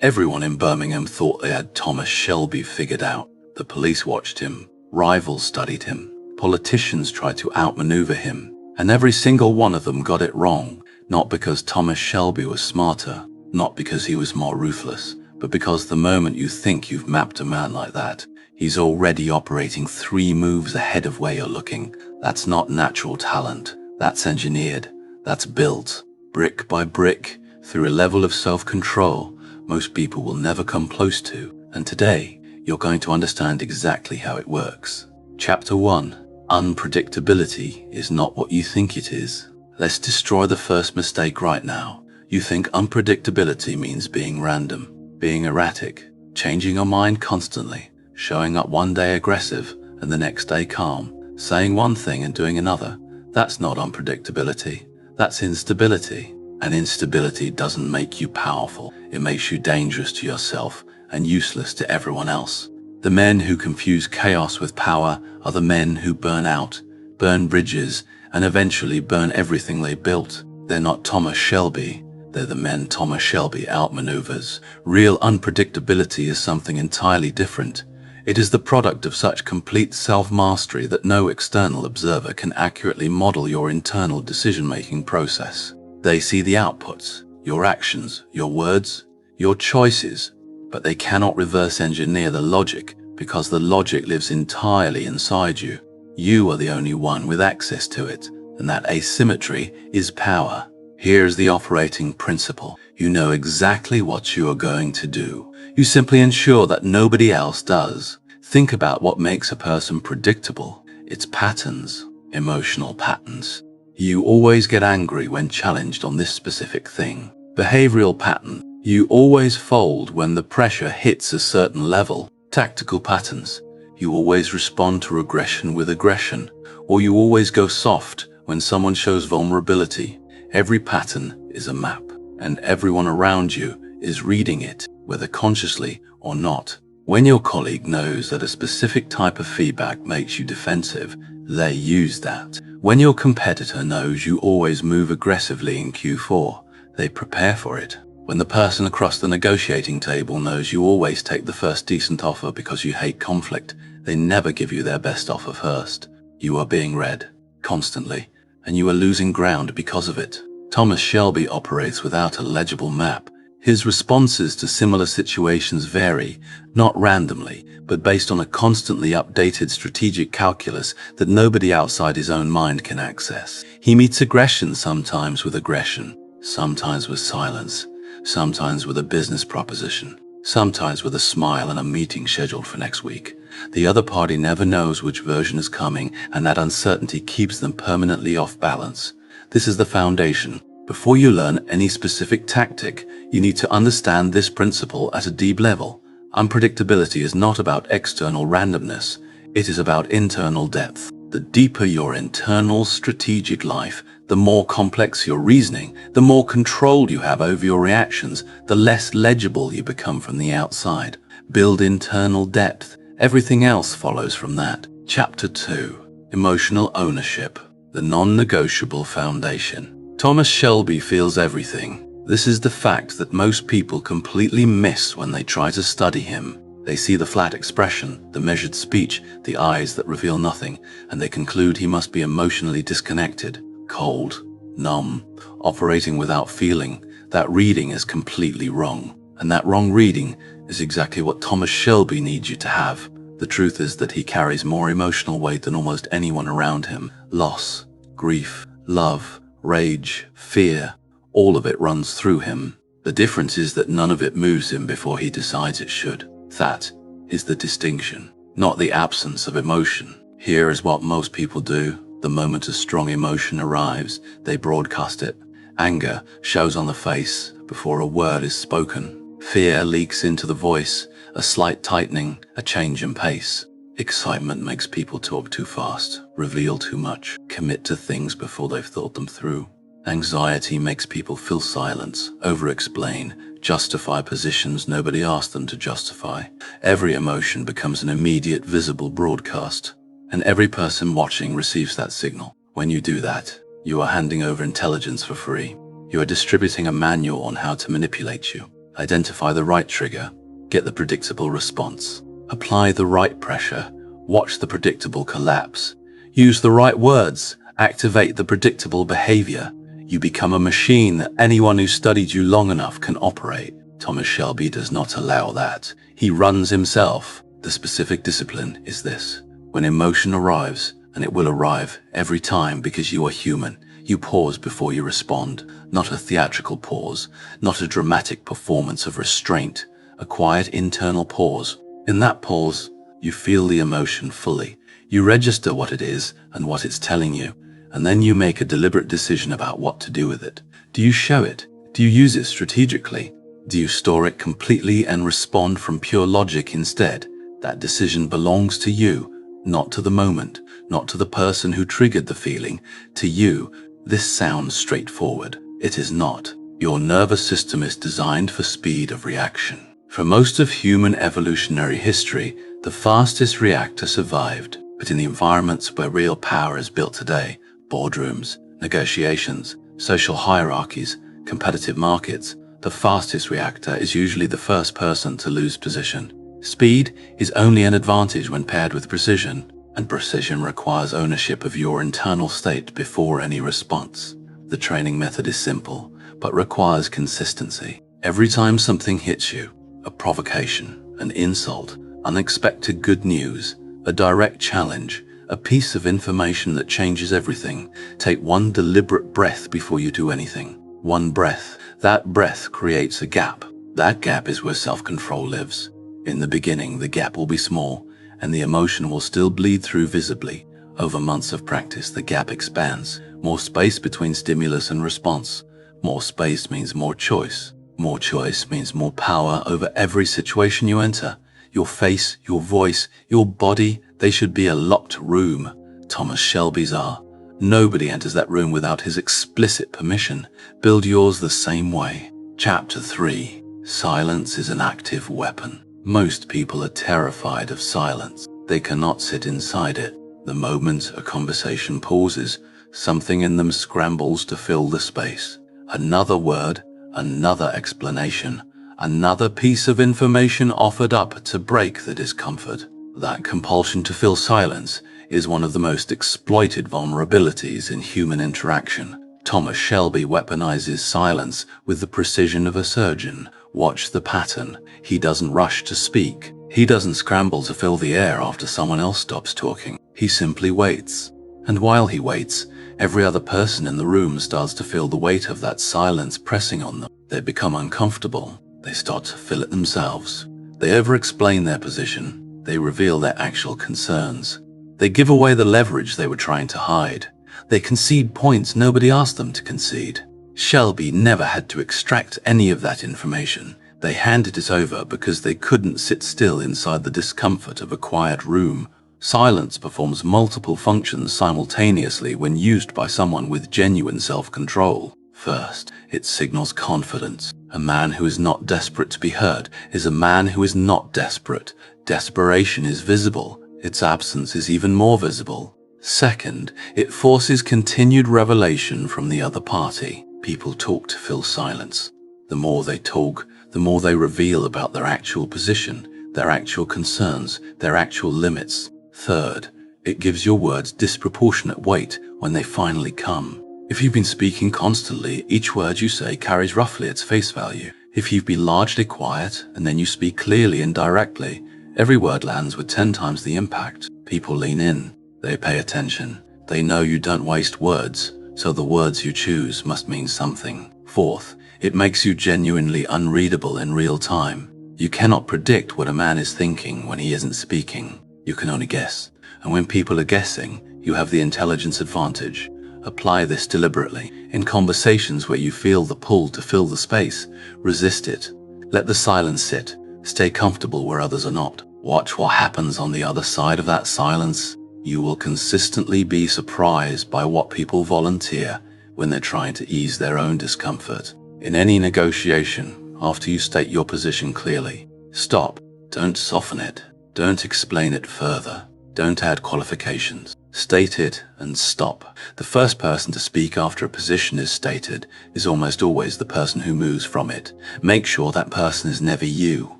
Everyone in Birmingham thought they had Thomas Shelby figured out. The police watched him, rivals studied him, politicians tried to outmaneuver him, and every single one of them got it wrong, not because Thomas Shelby was smarter, not because he was more ruthless, but because the moment you think you've mapped a man like that, he's already operating 3 moves ahead of where you're looking. That's not natural talent, that's engineered, that's built, brick by brick, through a level of self-control most people will never come close to, and today, you're going to understand exactly how it works. Chapter 1. Unpredictability is not what you think it is. Let's destroy the first mistake right now. You think unpredictability means being random, being erratic, changing your mind constantly, showing up one day aggressive and the next day calm, saying one thing and doing another. That's not unpredictability. That's instability. And instability doesn't make you powerful. It makes you dangerous to yourself and useless to everyone else. The men who confuse chaos with power are the men who burn out, burn bridges, and eventually burn everything they built. They're not Thomas Shelby. They're the men Thomas Shelby outmaneuvers. Real unpredictability is something entirely different. It is the product of such complete self-mastery that no external observer can accurately model your internal decision-making process. They see the outputs, your actions, your words, your choices, but they cannot reverse engineer the logic because the logic lives entirely inside you. You are the only one with access to it, and that asymmetry is power. Here's the operating principle. You know exactly what you are going to do. You simply ensure that nobody else does. Think about what makes a person predictable. It's patterns, emotional patterns. You always get angry when challenged on this specific thing. Behavioral pattern. You always fold when the pressure hits a certain level. Tactical patterns. You always respond to aggression with aggression, or you always go soft when someone shows vulnerability. Every pattern is a map, and everyone around you is reading it, whether consciously or not. When your colleague knows that a specific type of feedback makes you defensive, they use that. When your competitor knows you always move aggressively in Q4, they prepare for it. When the person across the negotiating table knows you always take the first decent offer because you hate conflict, they never give you their best offer first. You are being read, constantly, and you are losing ground because of it. Thomas Shelby operates without a legible map. His responses to similar situations vary, not randomly, but based on a constantly updated strategic calculus that nobody outside his own mind can access. He meets aggression sometimes with aggression, sometimes with silence, sometimes with a business proposition, sometimes with a smile and a meeting scheduled for next week. The other party never knows which version is coming, and that uncertainty keeps them permanently off balance. This is the foundation. Before you learn any specific tactic, you need to understand this principle at a deep level. Unpredictability is not about external randomness. It is about internal depth. The deeper your internal strategic life, the more complex your reasoning, the more control you have over your reactions, the less legible you become from the outside. Build internal depth. Everything else follows from that. Chapter 2. Emotional ownership. The non-negotiable foundation. Thomas Shelby feels everything. This is the fact that most people completely miss when they try to study him. They see the flat expression, the measured speech, the eyes that reveal nothing, and they conclude he must be emotionally disconnected, cold, numb, operating without feeling. That reading is completely wrong. And that wrong reading is exactly what Thomas Shelby needs you to have. The truth is that he carries more emotional weight than almost anyone around him. Loss, grief, love, rage, fear, all of it runs through him. The difference is that none of it moves him before he decides it should. That is the distinction, not the absence of emotion. Here is what most people do. The moment a strong emotion arrives, they broadcast it. Anger shows on the face before a word is spoken. Fear leaks into the voice, a slight tightening, a change in pace. Excitement makes people talk too fast, reveal too much, commit to things before they've thought them through. Anxiety makes people fill silence, over-explain, justify positions nobody asked them to justify. Every emotion becomes an immediate, visible broadcast, and every person watching receives that signal. When you do that, you are handing over intelligence for free. You are distributing a manual on how to manipulate you. Identify the right trigger. Get the predictable response. Apply the right pressure. Watch the predictable collapse. Use the right words. Activate the predictable behavior. You become a machine that anyone who studied you long enough can operate. Thomas Shelby does not allow that. He runs himself. The specific discipline is this. When emotion arrives, and it will arrive every time because you are human, you pause before you respond. Not a theatrical pause, not a dramatic performance of restraint, a quiet internal pause. In that pause, you feel the emotion fully. You register what it is and what it's telling you, and then you make a deliberate decision about what to do with it. Do you show it? Do you use it strategically? Do you store it completely and respond from pure logic instead? That decision belongs to you, not to the moment, not to the person who triggered the feeling, to you. This sounds straightforward. It is not. Your nervous system is designed for speed of reaction. For most of human evolutionary history, the fastest reactor survived. But in the environments where real power is built today, boardrooms, negotiations, social hierarchies, competitive markets, the fastest reactor is usually the first person to lose position. Speed is only an advantage when paired with precision, and precision requires ownership of your internal state before any response. The training method is simple, but requires consistency. Every time something hits you, a provocation, an insult, unexpected good news, a direct challenge, a piece of information that changes everything, take one deliberate breath before you do anything. One breath. That breath creates a gap. That gap is where self-control lives. In the beginning, the gap will be small, and the emotion will still bleed through visibly. Over months of practice, the gap expands. More space between stimulus and response. More space means more choice. More choice means more power over every situation you enter. Your face, your voice, your body, they should be a locked room. Thomas Shelby's are. Nobody enters that room without his explicit permission. Build yours the same way. Chapter 3. Silence is an active weapon. Most people are terrified of silence. They cannot sit inside it. The moment a conversation pauses, something in them scrambles to fill the space. Another word, another explanation, another piece of information offered up to break the discomfort. That compulsion to fill silence is one of the most exploited vulnerabilities in human interaction. Thomas Shelby weaponizes silence with the precision of a surgeon. Watch the pattern. He doesn't rush to speak. He doesn't scramble to fill the air after someone else stops talking. He simply waits. And while he waits, every other person in the room starts to feel the weight of that silence pressing on them. They become uncomfortable. They start to fill it themselves. They over-explain their position. They reveal their actual concerns. They give away the leverage they were trying to hide. They concede points nobody asked them to concede. Shelby never had to extract any of that information. They handed it over because they couldn't sit still inside the discomfort of a quiet room. Silence performs multiple functions simultaneously when used by someone with genuine self-control. First, it signals confidence. A man who is not desperate to be heard is a man who is not desperate. Desperation is visible. Its absence is even more visible. Second, it forces continued revelation from the other party. People talk to fill silence. The more they talk, the more they reveal about their actual position, their actual concerns, their actual limits. Third, it gives your words disproportionate weight when they finally come. If you've been speaking constantly, each word you say carries roughly its face value. If you've been largely quiet and then you speak clearly and directly, every word lands with 10 times the impact. People lean in. They pay attention. They know you don't waste words, so the words you choose must mean something. Fourth, it makes you genuinely unreadable in real time. You cannot predict what a man is thinking when he isn't speaking. You can only guess. And when people are guessing, you have the intelligence advantage. Apply this deliberately. In conversations where you feel the pull to fill the space, resist it. Let the silence sit. Stay comfortable where others are not. Watch what happens on the other side of that silence. You will consistently be surprised by what people volunteer when they're trying to ease their own discomfort. In any negotiation, after you state your position clearly, stop. Don't soften it. Don't explain it further. Don't add qualifications. State it and stop. The first person to speak after a position is stated is almost always the person who moves from it. Make sure that person is never you.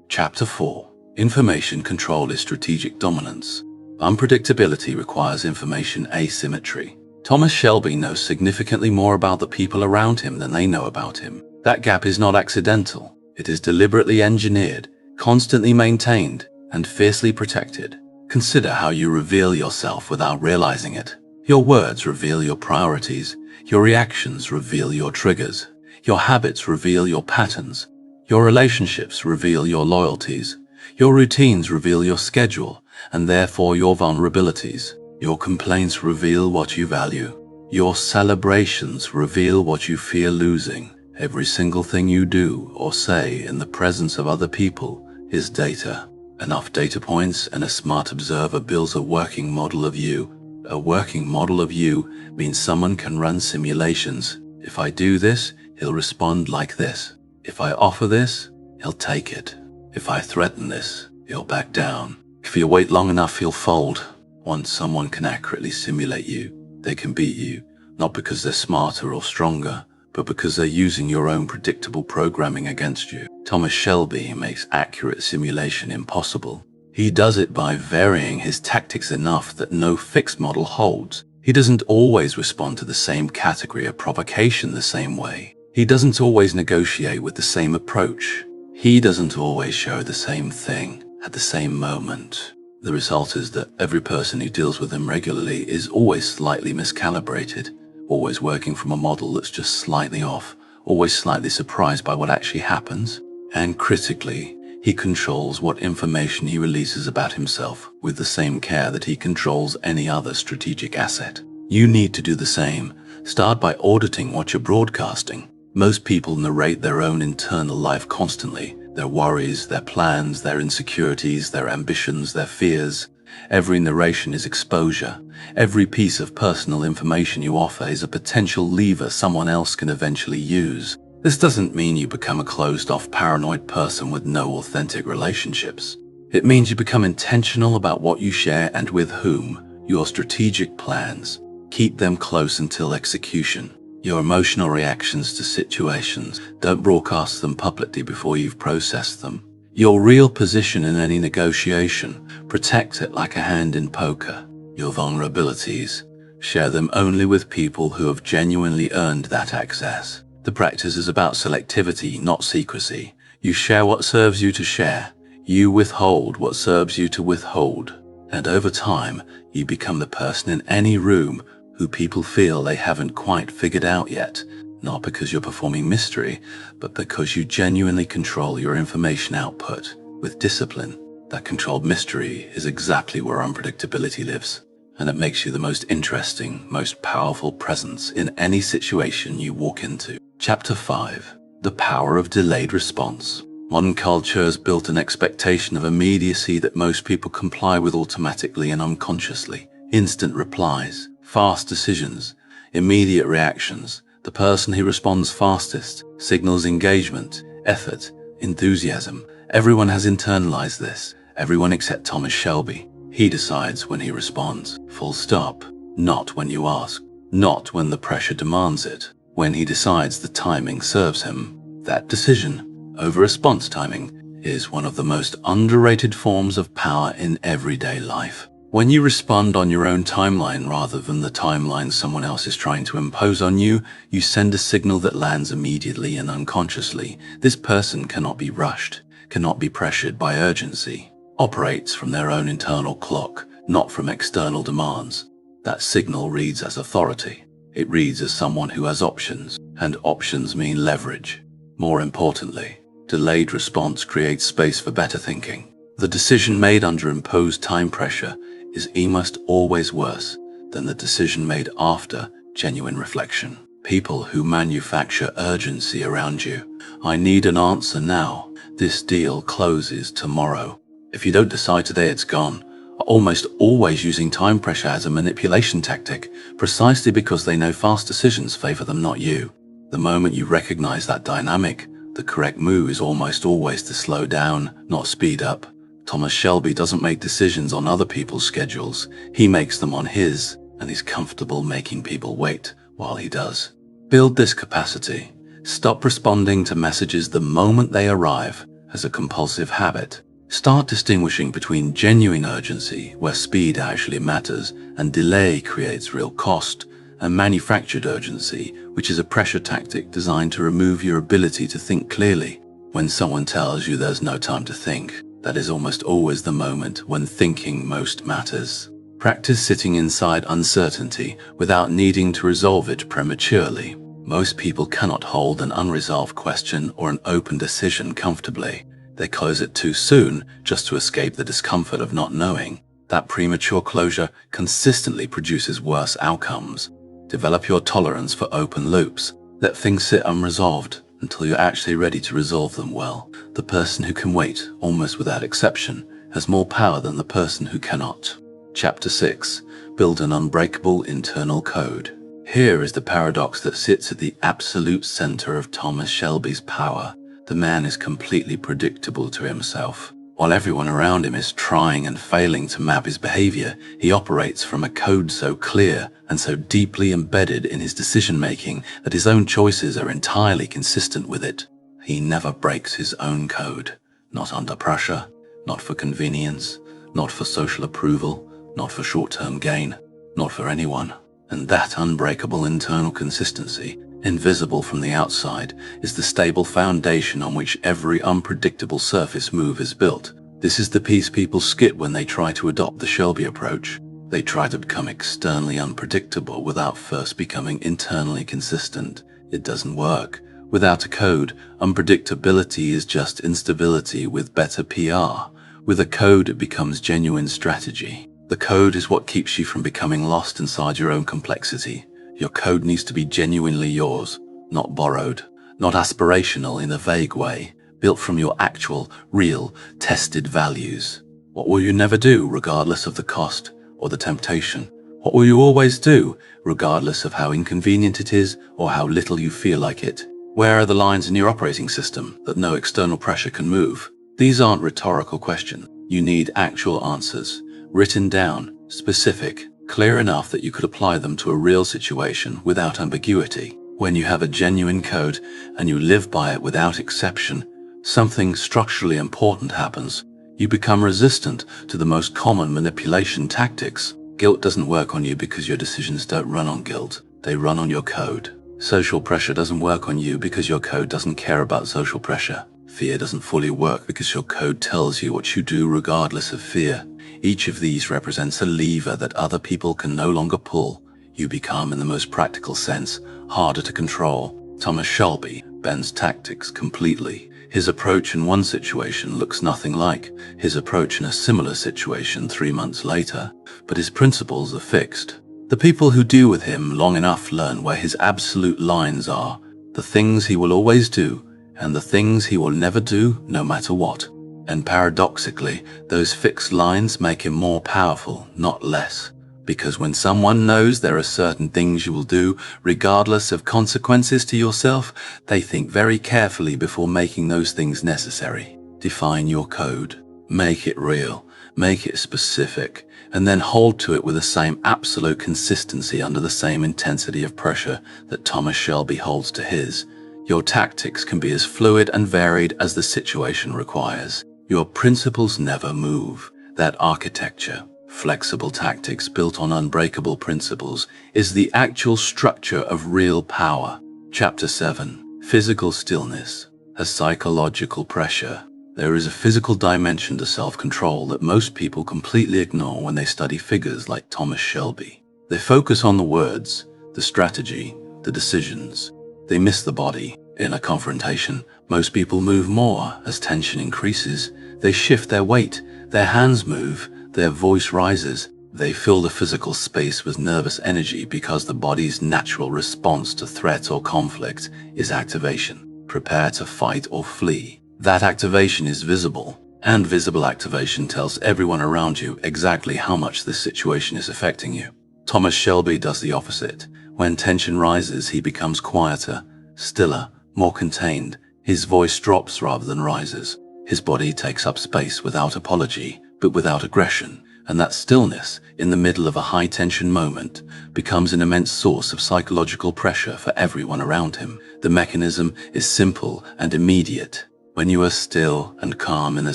Chapter 4. Information control is strategic dominance. Unpredictability requires information asymmetry. Thomas Shelby knows significantly more about the people around him than they know about him. That gap is not accidental. It is deliberately engineered, constantly maintained, and fiercely protected. Consider how you reveal yourself without realizing it. Your words reveal your priorities. Your reactions reveal your triggers. Your habits reveal your patterns. Your relationships reveal your loyalties. Your routines reveal your schedule, and therefore your vulnerabilities. Your complaints reveal what you value. Your celebrations reveal what you fear losing. Every single thing you do or say in the presence of other people is data. Enough data points and a smart observer builds a working model of you. A working model of you means someone can run simulations. If I do this, he'll respond like this. If I offer this, he'll take it. If I threaten this, he'll back down. If you wait long enough, he'll fold. Once someone can accurately simulate you, they can beat you, not because they're smarter or stronger, but because they're using your own predictable programming against you. Thomas Shelby makes accurate simulation impossible. He does it by varying his tactics enough that no fixed model holds. He doesn't always respond to the same category of provocation the same way. He doesn't always negotiate with the same approach. He doesn't always show the same thing at the same moment. The result is that every person who deals with him regularly is always slightly miscalibrated, always working from a model that's just slightly off, always slightly surprised by what actually happens. And critically, he controls what information he releases about himself with the same care that he controls any other strategic asset. You need to do the same. Start by auditing what you're broadcasting. Most people narrate their own internal life constantly, their worries, their plans, their insecurities, their ambitions, their fears. Every narration is exposure. Every piece of personal information you offer is a potential lever someone else can eventually use. This doesn't mean you become a closed-off, paranoid person with no authentic relationships. It means you become intentional about what you share and with whom. Your strategic plans. Keep them close until execution. Your emotional reactions to situations. Don't broadcast them publicly before you've processed them. Your real position in any negotiation. Protect it like a hand in poker. Your vulnerabilities. Share them only with people who have genuinely earned that access. The practice is about selectivity, not secrecy. You share what serves you to share. You withhold what serves you to withhold. And over time, you become the person in any room who people feel they haven't quite figured out yet, not because you're performing mystery, but because you genuinely control your information output with discipline. That controlled mystery is exactly where unpredictability lives, and it makes you the most interesting, most powerful presence in any situation you walk into. Chapter 5. The Power of Delayed Response. Modern culture has built an expectation of immediacy that most people comply with automatically and unconsciously. Instant replies, fast decisions, immediate reactions. The person who responds fastest signals engagement, effort, enthusiasm. Everyone has internalized this. Everyone except Thomas Shelby. He decides when he responds. Full stop. Not when you ask. Not when the pressure demands it. When he decides the timing serves him. That decision over response timing is one of the most underrated forms of power in everyday life. When you respond on your own timeline rather than the timeline someone else is trying to impose on you, you send a signal that lands immediately and unconsciously. This person cannot be rushed, cannot be pressured by urgency, operates from their own internal clock, not from external demands. That signal reads as authority. It reads as someone who has options, and options mean leverage. More importantly, delayed response creates space for better thinking. The decision made under imposed time pressure is almost always worse than the decision made after genuine reflection. People who manufacture urgency around you. I need an answer now. This deal closes tomorrow. If you don't decide today, it's gone. Are almost always using time pressure as a manipulation tactic, precisely because they know fast decisions favor them, not you. The moment you recognize that dynamic, the correct move is almost always to slow down, not speed up. Thomas Shelby doesn't make decisions on other people's schedules. He makes them on his, and he's comfortable making people wait while he does. Build this capacity. Stop responding to messages the moment they arrive as a compulsive habit. Start distinguishing between genuine urgency, where speed actually matters and delay creates real cost, and manufactured urgency, which is a pressure tactic designed to remove your ability to think clearly. When someone tells you there's no time to think, that is almost always the moment when thinking most matters. Practice sitting inside uncertainty without needing to resolve it prematurely. Most people cannot hold an unresolved question or an open decision comfortably. They close it too soon just to escape the discomfort of not knowing. That premature closure consistently produces worse outcomes. Develop your tolerance for open loops. Let things sit unresolved until you're actually ready to resolve them well. The person who can wait, almost without exception, has more power than the person who cannot. Chapter 6. Build an unbreakable internal code. Here is the paradox that sits at the absolute center of Thomas Shelby's power. The man is completely predictable to himself. While everyone around him is trying and failing to map his behavior, he operates from a code so clear and so deeply embedded in his decision-making that his own choices are entirely consistent with it. He never breaks his own code. Not under pressure, not for convenience, not for social approval, not for short-term gain, not for anyone. And that unbreakable internal consistency, invisible from the outside, is the stable foundation on which every unpredictable surface move is built. This is the piece people skip when they try to adopt the Shelby approach. They try to become externally unpredictable without first becoming internally consistent. It doesn't work. Without a code, unpredictability is just instability with better PR. With a code, it becomes genuine strategy. The code is what keeps you from becoming lost inside your own complexity. Your code needs to be genuinely yours, not borrowed, not aspirational in a vague way, built from your actual, real, tested values. What will you never do, regardless of the cost or the temptation? What will you always do, regardless of how inconvenient it is or how little you feel like it? Where are the lines in your operating system that no external pressure can move? These aren't rhetorical questions. You need actual answers, written down, specific, clear enough that you could apply them to a real situation without ambiguity. When you have a genuine code and you live by it without exception, something structurally important happens. You become resistant to the most common manipulation tactics. Guilt doesn't work on you because your decisions don't run on guilt. They run on your code. Social pressure doesn't work on you because your code doesn't care about social pressure. Fear doesn't fully work because your code tells you what you do regardless of fear. Each of these represents a lever that other people can no longer pull. You become, in the most practical sense, harder to control. Thomas Shelby bends tactics completely. His approach in one situation looks nothing like his approach in a similar situation 3 months later, but his principles are fixed. The people who deal with him long enough learn where his absolute lines are, the things he will always do, and the things he will never do no matter what. And paradoxically, those fixed lines make him more powerful, not less. Because when someone knows there are certain things you will do, regardless of consequences to yourself, they think very carefully before making those things necessary. Define your code. Make it real. Make it specific. And then hold to it with the same absolute consistency under the same intensity of pressure that Thomas Shelby holds to his. Your tactics can be as fluid and varied as the situation requires. Your principles never move. That architecture, flexible tactics built on unbreakable principles, is the actual structure of real power. Chapter 7. Physical stillness. As psychological pressure. There is a physical dimension to self-control that most people completely ignore when they study figures like Thomas Shelby. They focus on the words, the strategy, the decisions. They miss the body. In a confrontation, most people move more as tension increases. They shift their weight, their hands move, their voice rises. They fill the physical space with nervous energy because the body's natural response to threat or conflict is activation. Prepare to fight or flee. That activation is visible, and visible activation tells everyone around you exactly how much this situation is affecting you. Thomas Shelby does the opposite. When tension rises, he becomes quieter, stiller, more contained. His voice drops rather than rises. His body takes up space without apology, but without aggression, and that stillness in the middle of a high-tension moment becomes an immense source of psychological pressure for everyone around him. The mechanism is simple and immediate. When you are still and calm in a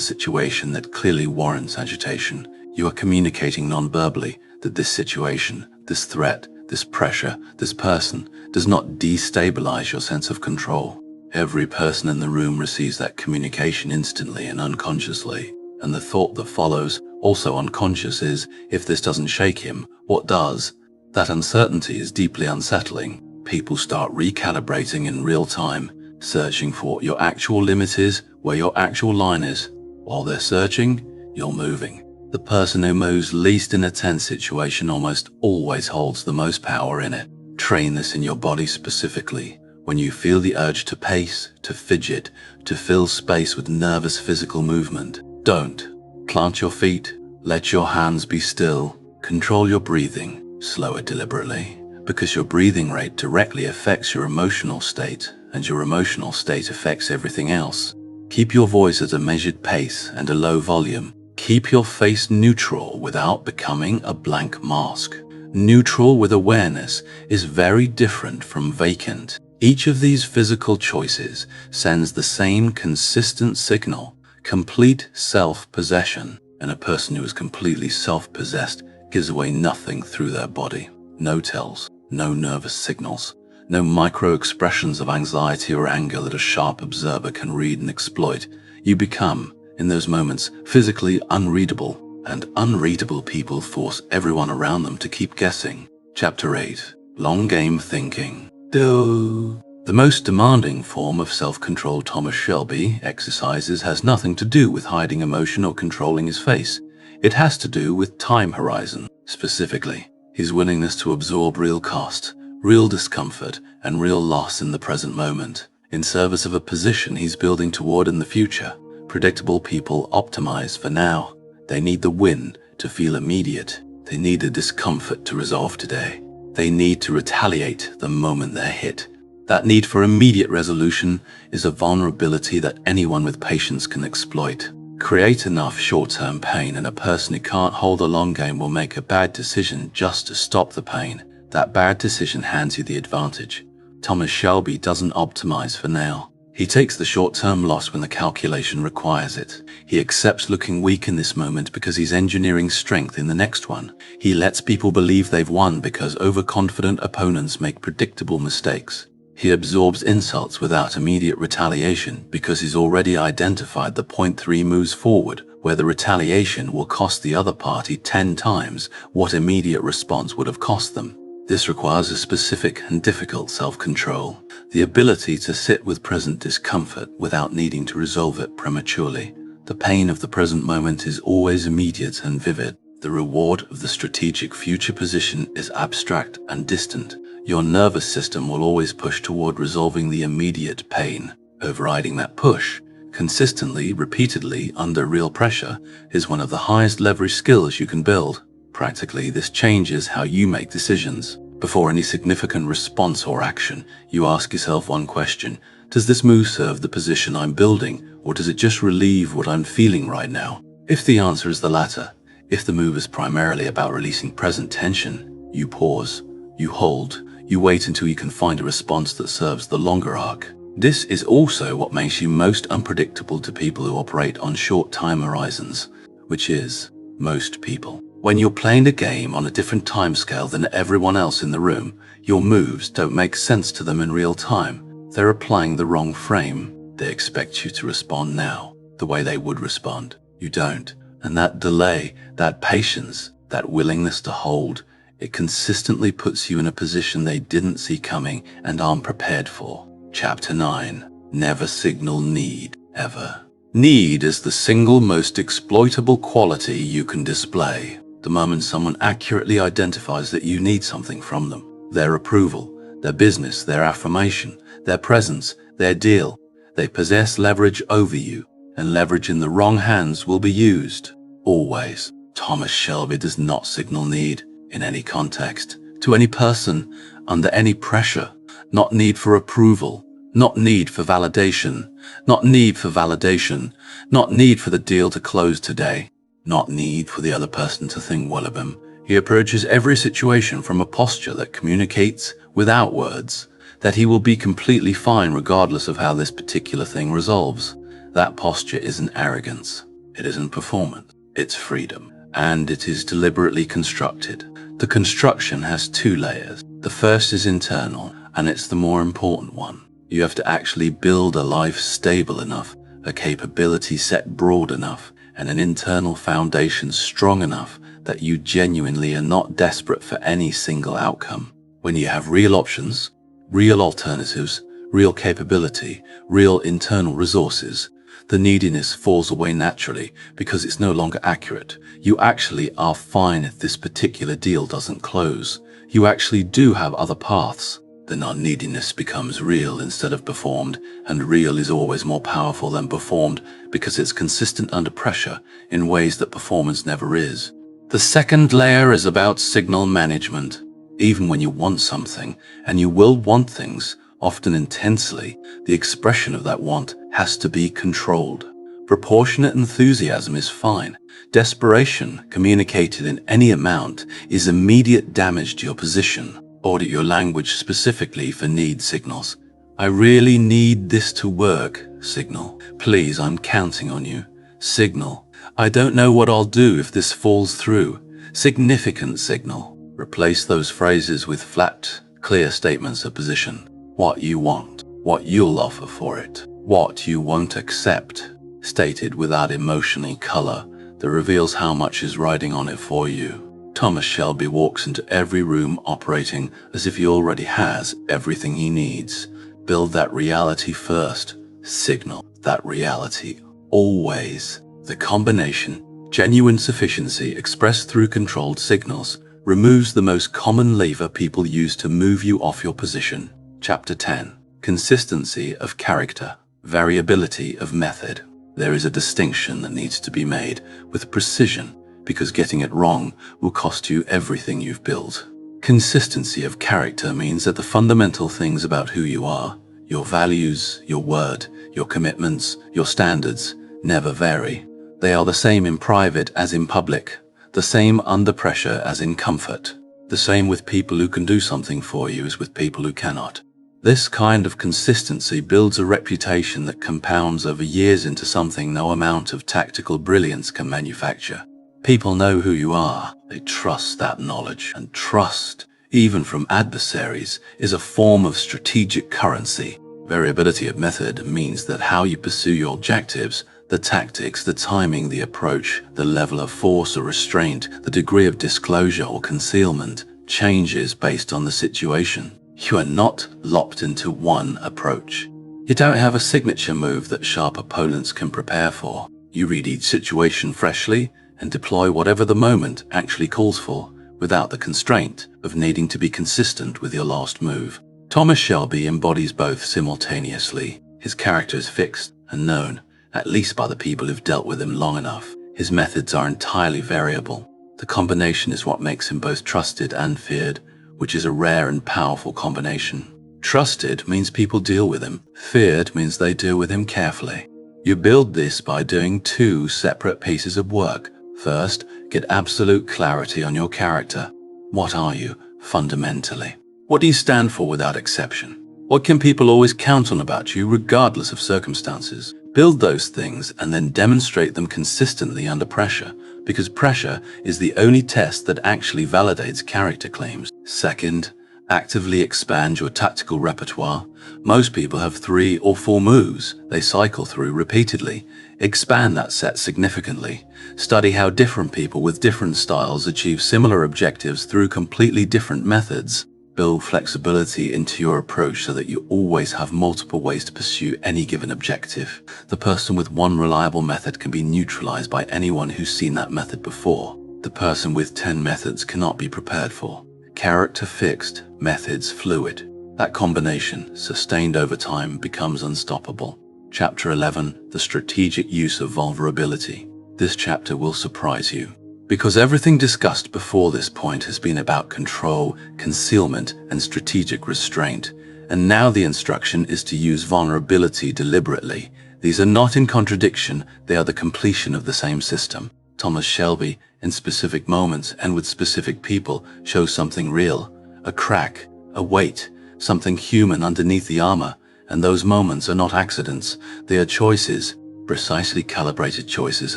situation that clearly warrants agitation, you are communicating non-verbally that this situation, this threat, this pressure, this person does not destabilize your sense of control. Every person in the room receives that communication instantly and unconsciously, and the thought that follows, also unconscious, is, if this doesn't shake him, what does? That uncertainty is deeply unsettling. People start recalibrating in real time, searching for what your actual limit is, where your actual line is. While they're searching, you're moving. The person who moves least in a tense situation almost always holds the most power in it. Train this in your body specifically. When you feel the urge to pace, to fidget, to fill space with nervous physical movement, don't. Plant your feet, let your hands be still, control your breathing, slow it deliberately, because your breathing rate directly affects your emotional state, and your emotional state affects everything else. Keep your voice at a measured pace and a low volume. Keep your face neutral without becoming a blank mask. Neutral with awareness is very different from vacant. Each of these physical choices sends the same consistent signal: complete self-possession. And a person who is completely self-possessed gives away nothing through their body. No tells, no nervous signals, no micro-expressions of anxiety or anger that a sharp observer can read and exploit. You become, in those moments, physically unreadable, and unreadable people force everyone around them to keep guessing. Chapter 8. Long Game Thinking. The most demanding form of self-control Thomas Shelby exercises has nothing to do with hiding emotion or controlling his face. It has to do with time horizon. Specifically, his willingness to absorb real cost, real discomfort, and real loss in the present moment, in service of a position he's building toward in the future. Predictable people optimize for now. They need the win to feel immediate. They need the discomfort to resolve today. They need to retaliate the moment they're hit. That need for immediate resolution is a vulnerability that anyone with patience can exploit. Create enough short-term pain, and a person who can't hold a long game will make a bad decision just to stop the pain. That bad decision hands you the advantage. Thomas Shelby doesn't optimize for now. He takes the short-term loss when the calculation requires it. He accepts looking weak in this moment because he's engineering strength in the next one. He lets people believe they've won because overconfident opponents make predictable mistakes. He absorbs insults without immediate retaliation because he's already identified the point 3 moves forward, where the retaliation will cost the other party 10 times what immediate response would have cost them. This requires a specific and difficult self-control, the ability to sit with present discomfort without needing to resolve it prematurely. The pain of the present moment is always immediate and vivid. The reward of the strategic future position is abstract and distant. Your nervous system will always push toward resolving the immediate pain. Overriding that push, consistently, repeatedly, under real pressure, is one of the highest leverage skills you can build. Practically, this changes how you make decisions. Before any significant response or action, you ask yourself one question: does this move serve the position I'm building, or does it just relieve what I'm feeling right now? If the answer is the latter, if the move is primarily about releasing present tension, you pause, you hold, you wait until you can find a response that serves the longer arc. This is also what makes you most unpredictable to people who operate on short time horizons, which is most people. When you're playing a game on a different timescale than everyone else in the room, your moves don't make sense to them in real time. They're applying the wrong frame. They expect you to respond now, the way they would respond. You don't. And that delay, that patience, that willingness to hold, it consistently puts you in a position they didn't see coming and aren't prepared for. Chapter 9. Never signal need, ever. Need is the single most exploitable quality you can display. The moment someone accurately identifies that you need something from them, their approval, their business, their affirmation, their presence, their deal, they possess leverage over you, and leverage in the wrong hands will be used. Always. Thomas Shelby does not signal need, in any context, to any person, under any pressure. Not need for approval, Not need for validation. Not need for validation. Not need for the deal to close today. Not need for the other person to think well of him. He approaches every situation from a posture that communicates, without words, that he will be completely fine regardless of how this particular thing resolves. That posture isn't arrogance. It isn't performance. It's freedom. And it is deliberately constructed. The construction has two layers. The first is internal, and it's the more important one. You have to actually build a life stable enough, a capability set broad enough, and an internal foundation strong enough that you genuinely are not desperate for any single outcome. When you have real options, real alternatives, real capability, real internal resources, the neediness falls away naturally because it's no longer accurate. You actually are fine if this particular deal doesn't close. You actually do have other paths. The non-neediness becomes real instead of performed, and real is always more powerful than performed because it's consistent under pressure in ways that performance never is. The second layer is about signal management. Even when you want something, and you will want things, often intensely, the expression of that want has to be controlled. Proportionate enthusiasm is fine. Desperation, communicated in any amount, is immediate damage to your position. Audit your language specifically for need signals. I really need this to work. Signal. Please, I'm counting on you. Signal. I don't know what I'll do if this falls through. Significant signal. Replace those phrases with flat, clear statements of position. What you want. What you'll offer for it. What you won't accept. Stated without emotional color that reveals how much is riding on it for you. Thomas Shelby walks into every room operating as if he already has everything he needs. Build that reality first. Signal that reality. Always. The combination, genuine sufficiency expressed through controlled signals, removes the most common lever people use to move you off your position. Chapter 10. Consistency of character. Variability of method. There is a distinction that needs to be made with precision, because getting it wrong will cost you everything you've built. Consistency of character means that the fundamental things about who you are, your values, your word, your commitments, your standards, never vary. They are the same in private as in public, the same under pressure as in comfort, the same with people who can do something for you as with people who cannot. This kind of consistency builds a reputation that compounds over years into something no amount of tactical brilliance can manufacture. People know who you are. They trust that knowledge. And trust, even from adversaries, is a form of strategic currency. Variability of method means that how you pursue your objectives, the tactics, the timing, the approach, the level of force or restraint, the degree of disclosure or concealment, changes based on the situation. You are not locked into one approach. You don't have a signature move that sharp opponents can prepare for. You read each situation freshly and deploy whatever the moment actually calls for, without the constraint of needing to be consistent with your last move. Thomas Shelby embodies both simultaneously. His character is fixed and known, at least by the people who've dealt with him long enough. His methods are entirely variable. The combination is what makes him both trusted and feared, which is a rare and powerful combination. Trusted means people deal with him. Feared means they deal with him carefully. You build this by doing two separate pieces of work. First, get absolute clarity on your character. What are you, fundamentally? What do you stand for without exception? What can people always count on about you, regardless of circumstances? Build those things and then demonstrate them consistently under pressure, because pressure is the only test that actually validates character claims. Second, actively expand your tactical repertoire. Most people have 3 or 4 moves they cycle through repeatedly. Expand that set significantly. Study how different people with different styles achieve similar objectives through completely different methods. Build flexibility into your approach so that you always have multiple ways to pursue any given objective. The person with one reliable method can be neutralized by anyone who's seen that method before. The person with 10 methods cannot be prepared for. Character fixed, methods fluid. That combination, sustained over time, becomes unstoppable. Chapter 11, The Strategic Use of Vulnerability. This chapter will surprise you, because everything discussed before this point has been about control, concealment, and strategic restraint, And now the instruction is to use vulnerability deliberately. These are not in contradiction, they are the completion of the same system. Thomas Shelby, in specific moments and with specific people, shows something real, a crack, a weight, something human underneath the armor, and those moments are not accidents, they are choices, precisely calibrated choices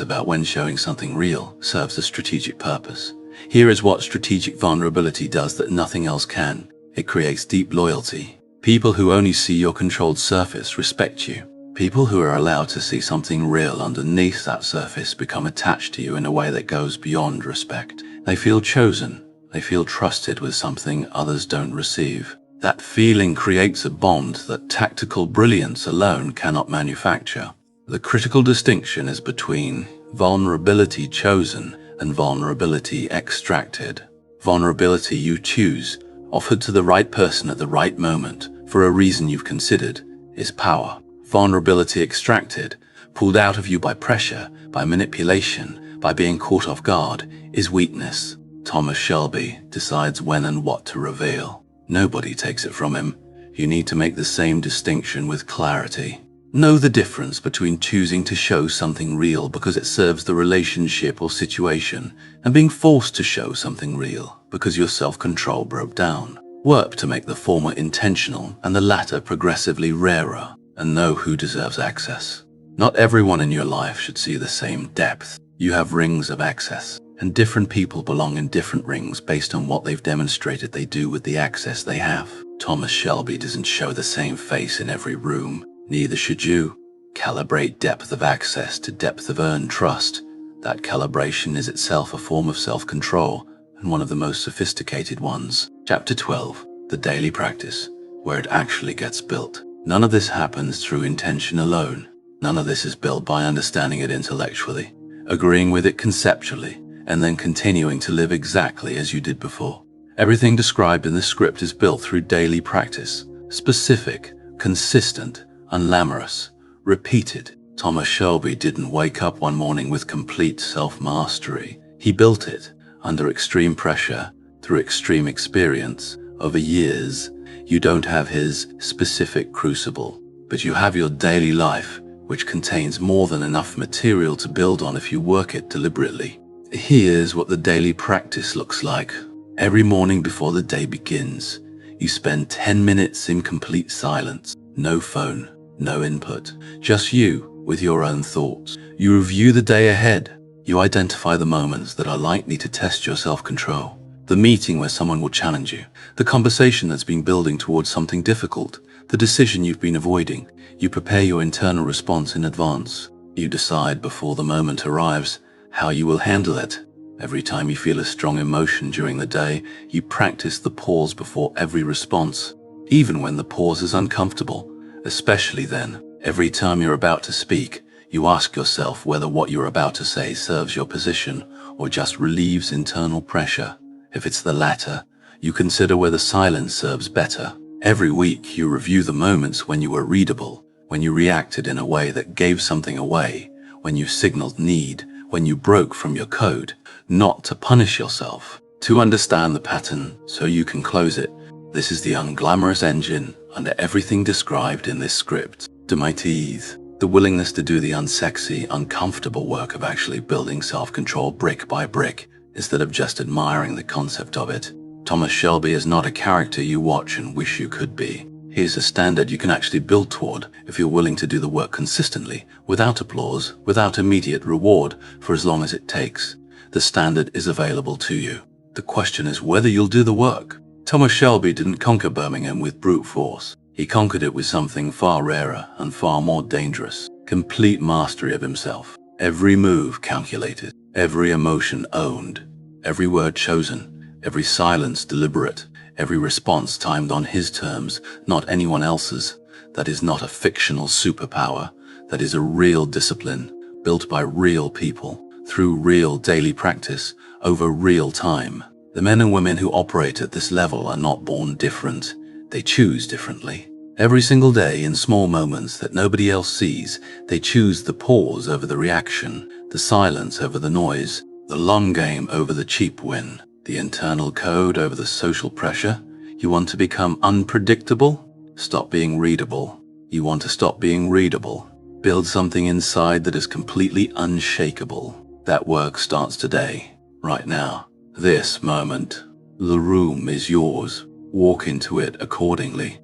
about when showing something real serves a strategic purpose. Here is what strategic vulnerability does that nothing else can. It creates deep loyalty. People who only see your controlled surface respect you. People who are allowed to see something real underneath that surface become attached to you in a way that goes beyond respect. They feel chosen. They feel trusted with something others don't receive. That feeling creates a bond that tactical brilliance alone cannot manufacture. The critical distinction is between vulnerability chosen and vulnerability extracted. Vulnerability you choose, offered to the right person at the right moment, for a reason you've considered, is power. Vulnerability extracted, pulled out of you by pressure, by manipulation, by being caught off guard, is weakness. Thomas Shelby decides when and what to reveal. Nobody takes it from him. You need to make the same distinction with clarity. Know the difference between choosing to show something real because it serves the relationship or situation, and being forced to show something real because your self-control broke down. Work to make the former intentional and the latter progressively rarer, and know who deserves access. Not everyone in your life should see the same depth. You have rings of access, and different people belong in different rings based on what they've demonstrated they do with the access they have. Thomas Shelby doesn't show the same face in every room. Neither should you. Calibrate depth of access to depth of earned trust. That calibration is itself a form of self-control, and one of the most sophisticated ones. Chapter 12, the daily practice, where it actually gets built. None of this happens through intention alone. None of this is built by understanding it intellectually, agreeing with it conceptually, and then continuing to live exactly as you did before. Everything described in this script is built through daily practice, specific, consistent, unglamorous, repeated. Thomas Shelby didn't wake up one morning with complete self-mastery. He built it under extreme pressure, through extreme experience, over years. You don't have his specific crucible, but you have your daily life, which contains more than enough material to build on if you work it deliberately. Here's what the daily practice looks like. Every morning before the day begins, you spend 10 minutes in complete silence. No phone, no input, just you with your own thoughts. You review the day ahead. You identify the moments that are likely to test your self-control. The meeting where someone will challenge you. The conversation that's been building towards something difficult. The decision you've been avoiding. You prepare your internal response in advance. You decide before the moment arrives how you will handle it. Every time you feel a strong emotion during the day, you practice the pause before every response, even when the pause is uncomfortable. Especially then, every time you're about to speak, you ask yourself whether what you're about to say serves your position or just relieves internal pressure. If it's the latter, you consider whether silence serves better. Every week, you review the moments when you were readable, when you reacted in a way that gave something away, when you signaled need, when you broke from your code, not to punish yourself, to understand the pattern so you can close it. This is the unglamorous engine under everything described in this script. To my teeth, the willingness to do the unsexy, uncomfortable work of actually building self-control brick by brick, instead of just admiring the concept of it. Thomas Shelby is not a character you watch and wish you could be. He is a standard you can actually build toward if you're willing to do the work consistently, without applause, without immediate reward, for as long as it takes. The standard is available to you. The question is whether you'll do the work. Thomas Shelby didn't conquer Birmingham with brute force. He conquered it with something far rarer and far more dangerous. Complete mastery of himself. Every move calculated. Every emotion owned. Every word chosen. Every silence deliberate. Every response timed on his terms, not anyone else's. That is not a fictional superpower. That is a real discipline, built by real people, through real daily practice, over real time. The men and women who operate at this level are not born different. They choose differently. Every single day, in small moments that nobody else sees, they choose the pause over the reaction, the silence over the noise, the long game over the cheap win, the internal code over the social pressure. You want to become unpredictable? Stop being readable. You want to stop being readable? Build something inside that is completely unshakable. That work starts today, right now, this moment. The room is yours. Walk into it accordingly.